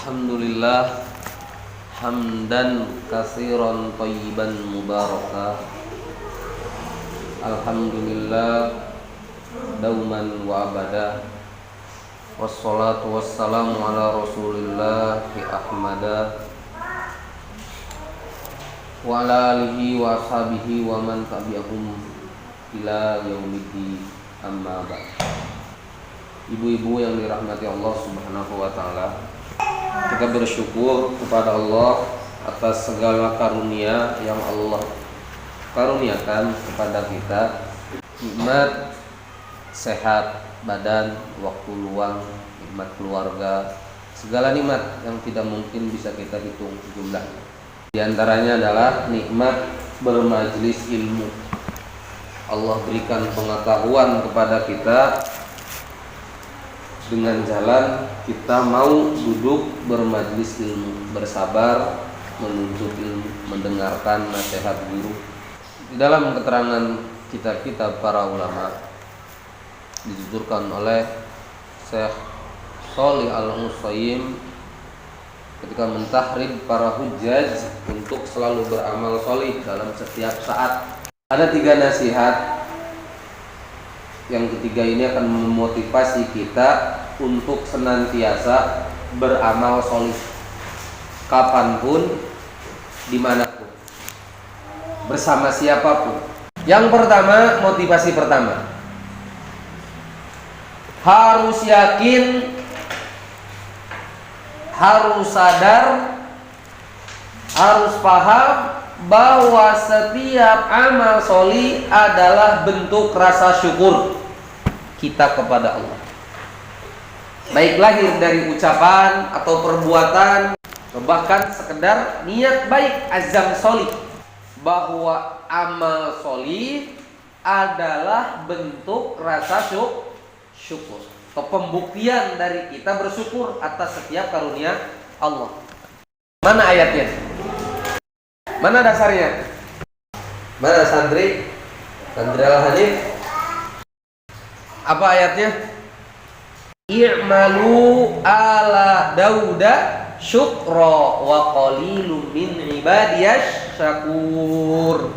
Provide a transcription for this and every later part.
Alhamdulillah hamdan katsiran thayyiban mubaraka. Alhamdulillah dauman wa abada. Wassalatu wassalamu ala Rasulillah Ahmada wa ala alihi wa ashabihi wa man tabi'ahum ila yaumiddin. Amma ba'd. Ibu-ibu yang dirahmati Allah Subhanahu wa taala, kita bersyukur kepada Allah atas segala karunia yang Allah karuniakan kepada kita. Nikmat sehat badan, waktu luang, nikmat keluarga, segala nikmat yang tidak mungkin bisa kita hitung jumlahnya. Di antaranya adalah nikmat bermajlis ilmu. Allah berikan pengetahuan kepada kita dengan jalan kita mau duduk bermajlis ilmu, bersabar menuntut ilmu, mendengarkan nasihat guru. Di dalam keterangan kitab-kitab para ulama dituturkan oleh Syekh Shalih Al-Utsaimin ketika mentahrid para hujjaj untuk selalu beramal sholih dalam setiap saat. Ada 3 nasihat. Yang ketiga ini akan memotivasi kita untuk senantiasa beramal sholih kapanpun, dimanapun, bersama siapapun. Yang pertama, motivasi pertama, harus yakin, harus sadar, harus paham bahwa setiap amal sholih adalah bentuk rasa syukur kita kepada Allah, baik lahir dari ucapan atau perbuatan, bahkan sekedar niat baik, azam sholih, bahwa amal sholih adalah bentuk rasa syukur atau pembuktian dari kita bersyukur atas setiap karunia Allah. Mana ayatnya? Mana dasarnya? Mana Sandri Al-Hanif? Apa ayatnya? I'malu ala Dauda syukra wa qalilun min ibadiyash syakur.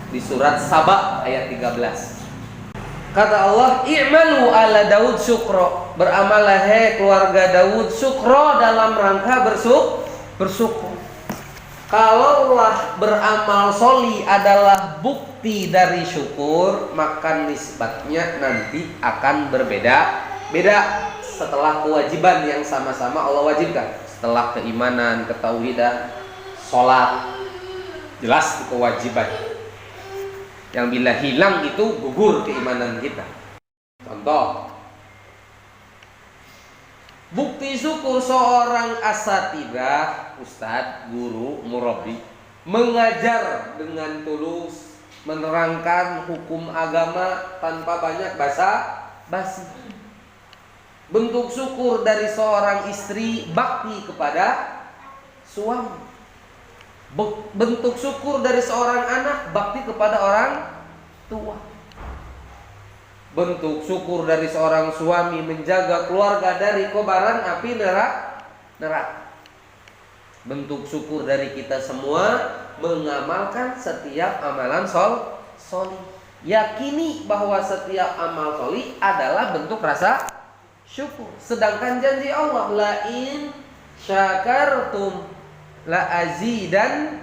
Di surat Saba ayat 13. Kata Allah, i'malu ala Daud syukra, beramalah hai keluarga Daud syukra, dalam rangka bersyukur. Kalaulah beramal sholih adalah bukti dari syukur, maka nisbatnya nanti akan berbeda-beda setelah kewajiban yang sama-sama Allah wajibkan. Setelah keimanan, ketauhidan, sholat, jelas itu kewajiban yang bila hilang itu gugur keimanan kita. Contoh, bukti syukur seorang asatidzah, ustadz, guru, murabbi, mengajar dengan tulus, menerangkan hukum agama tanpa banyak basa-basi. Bentuk syukur dari seorang istri bakti kepada suami. Bentuk syukur dari seorang anak bakti kepada orang tua. Bentuk syukur dari seorang suami menjaga keluarga dari kobaran api neraka. Bentuk syukur dari kita semua mengamalkan setiap amalan sholih. Yakini bahwa setiap amal sholih adalah bentuk rasa syukur. Sedangkan janji Allah, la in syakartum la azidan.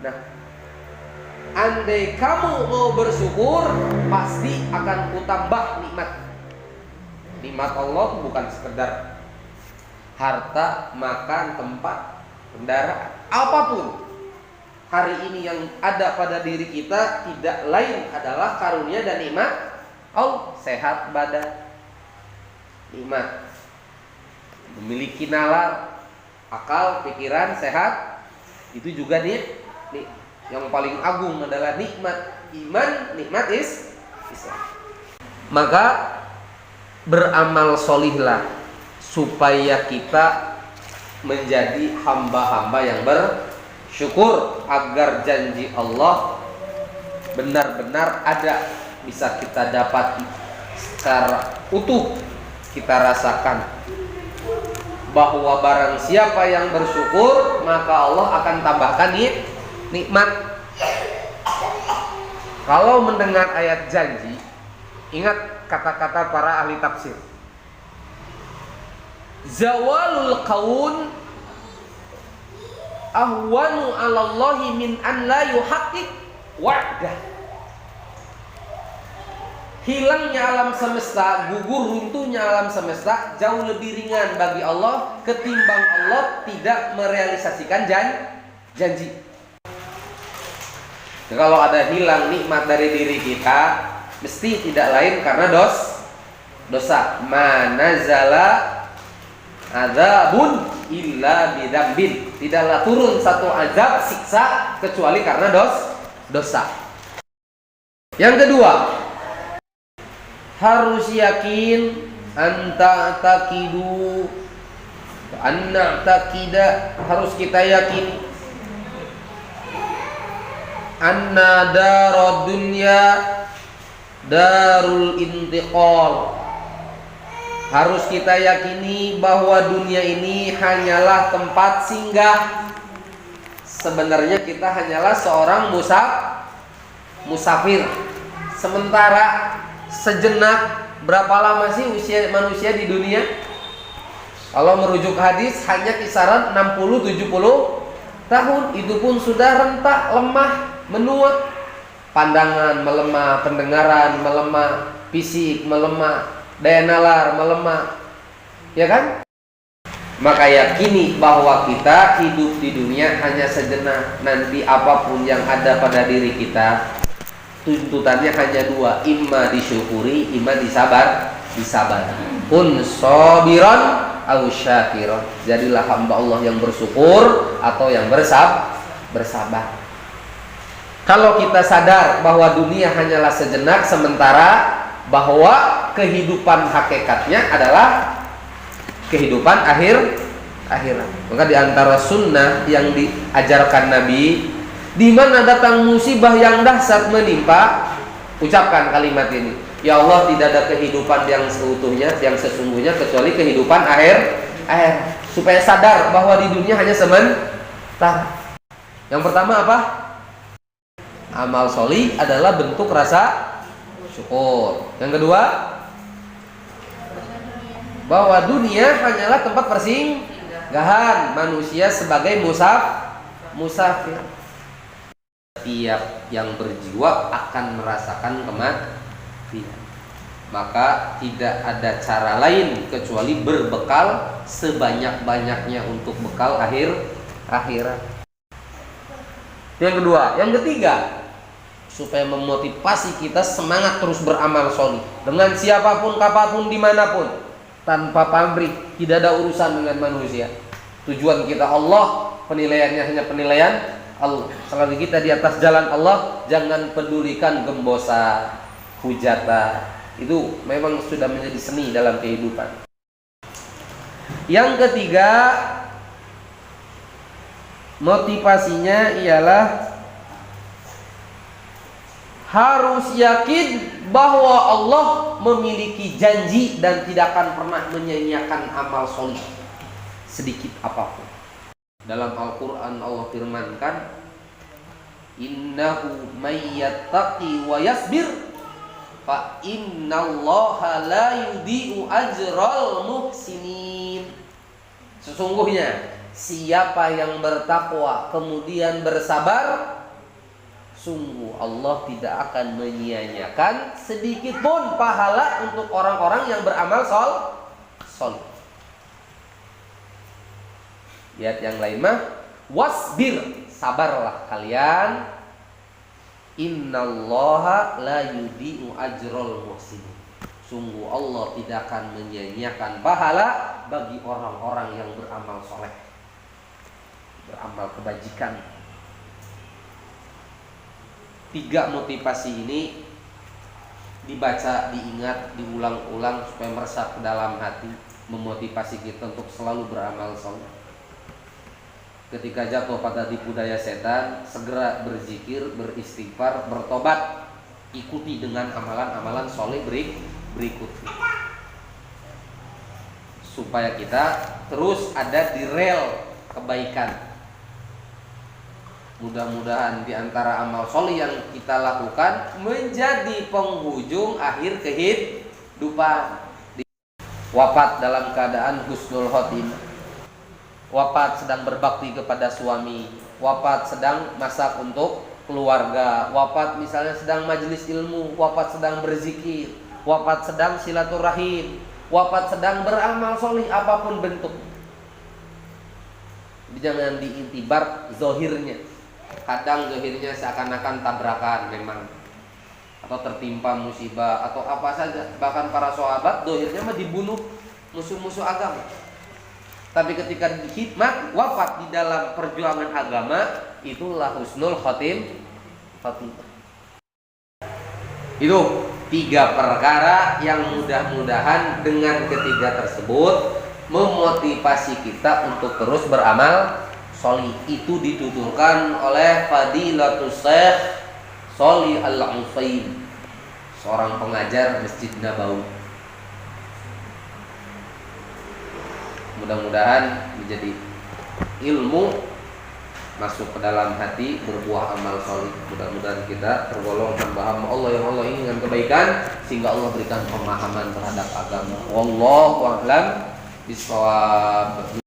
Nah, andai kamu mau bersyukur, pasti akan kutambah nikmat. Nikmat Allah bukan sekedar harta, makan, tempat, kendaraan, apapun. Hari ini yang ada pada diri kita tidak lain adalah karunia dan nikmat Allah. Sehat badan, nikmat, memiliki nalar, akal, pikiran sehat, itu juga nih. Yang paling agung adalah nikmat iman, nikmat Islam. Maka beramal sholihlah supaya kita menjadi hamba-hamba yang bersyukur, agar janji Allah benar-benar ada, bisa kita dapat secara utuh, kita rasakan. bahwa barang siapa yang bersyukur maka Allah akan tambahkan nikmat. Kalau mendengar ayat janji, ingat kata-kata para ahli tafsir. Zawalul qaun ahwanu 'alallahi min an la yuhaqqiq wa'dah. Hilangnya alam semesta, gugur runtuhnya alam semesta jauh lebih ringan bagi Allah ketimbang Allah tidak merealisasikan janji. Kalau ada hilang nikmat dari diri kita, mesti tidak lain karena dosa. Manazala adzabun illa bidambin. Tidaklah turun satu azab siksa kecuali karena dosa. Yang kedua, harus yakin anta taqidu anna taqida, harus kita yakini anna darud dunya darul intiqal. Harus kita yakini bahwa dunia ini hanyalah tempat singgah. Sebenarnya kita hanyalah seorang musafir sementara. Sejenak. Berapa lama sih usia manusia di dunia? Kalau merujuk hadis hanya kisaran 60-70 tahun. Itu pun sudah rentak, lemah, menua. Pandangan melemah, pendengaran melemah, fisik melemah, daya nalar melemah. Ya kan? Maka yakini bahwa kita hidup di dunia hanya sejenak. Nanti apapun yang ada pada diri kita, tuntutannya hanya dua, imma disyukuri, imma disabar. Kun sabiran au syakiran. Jadilah hamba Allah yang bersyukur atau yang bersabar. Kalau kita sadar bahwa dunia hanyalah sejenak sementara, bahwa kehidupan hakikatnya adalah kehidupan akhirat. Maka di antara sunnah yang diajarkan Nabi, di mana datang musibah yang dahsyat menimpa, ucapkan kalimat ini. Ya Allah, tidak ada kehidupan yang seutuhnya, yang sesungguhnya kecuali kehidupan akhir. Supaya sadar bahwa di dunia hanya sementara. Yang pertama apa? Amal sholih adalah bentuk rasa syukur. Yang kedua, bahwa dunia hanyalah tempat persinggahan manusia sebagai musafir. Setiap yang berjiwa akan merasakan kematian. Maka tidak ada cara lain kecuali berbekal sebanyak-banyaknya untuk bekal akhirat. Yang kedua, yang ketiga, supaya memotivasi kita semangat terus beramal sholih dengan siapapun, kapanpun, dimanapun, tanpa pamrih, tidak ada urusan dengan manusia. Tujuan kita Allah, penilaiannya hanya penilaian Allah. Selagi kita di atas jalan Allah, jangan pedulikan gembosa, hujata. Itu memang sudah menjadi seni dalam kehidupan. Yang ketiga, motivasinya ialah harus yakin bahwa Allah memiliki janji dan tidak akan pernah menyia-nyiakan amal solih sedikit apapun. Dalam Al-Quran Allah firmankan, innahu may yattaqi wa yasbir fa innallaha la yudhi'u ajral muhsinin. Sesungguhnya siapa yang bertakwa kemudian bersabar, sungguh Allah tidak akan menyia-nyiakan sedikit pun pahala untuk orang-orang yang beramal soleh. Lihat yang lain mah, wasbir, sabarlah kalian, innallaha la yudhi'u ajral muhsinin. Sungguh Allah tidak akan menyia-nyiakan pahala bagi orang-orang yang beramal soleh, beramal kebajikan. Tiga motivasi ini dibaca, diingat, diulang-ulang supaya meresap ke dalam hati, memotivasi kita untuk selalu beramal soleh. Ketika jatuh pada tipu daya setan, segera berzikir, beristighfar, bertobat, ikuti dengan amalan-amalan soleh berikutnya. supaya kita terus ada di rel kebaikan. Mudah-mudahan di antara amal soleh yang kita lakukan menjadi penghujung akhir kehidupan. Wafat dalam keadaan husnul khotimah, wafat sedang berbakti kepada suami, wafat sedang masak untuk keluarga, wafat misalnya sedang majelis ilmu, wafat sedang berzikir, wafat sedang silaturahim, wafat sedang beramal soleh apapun bentuk. Jangan diintibar zohirnya. Kadang zohirnya seakan-akan tabrakan memang, atau tertimpa musibah atau apa saja. Bahkan para sahabat zohirnya mah dibunuh musuh-musuh agama. Tapi ketika hikmat wafat di dalam perjuangan agama, itulah husnul khotimah. Itu 3 perkara yang mudah-mudahan dengan ketiga tersebut memotivasi kita untuk terus beramal solih. Itu dituturkan oleh Fadilatus Syekh Shalih Al-Utsaimin, seorang pengajar Masjid Nabawi. Mudah-mudahan menjadi ilmu masuk ke dalam hati, berbuah amal solih. Mudah-mudahan kita tergolong hamba-hamba Allah yang Allah inginkan kebaikan, sehingga Allah berikan pemahaman terhadap agama. Wallahu a'lam bishawab.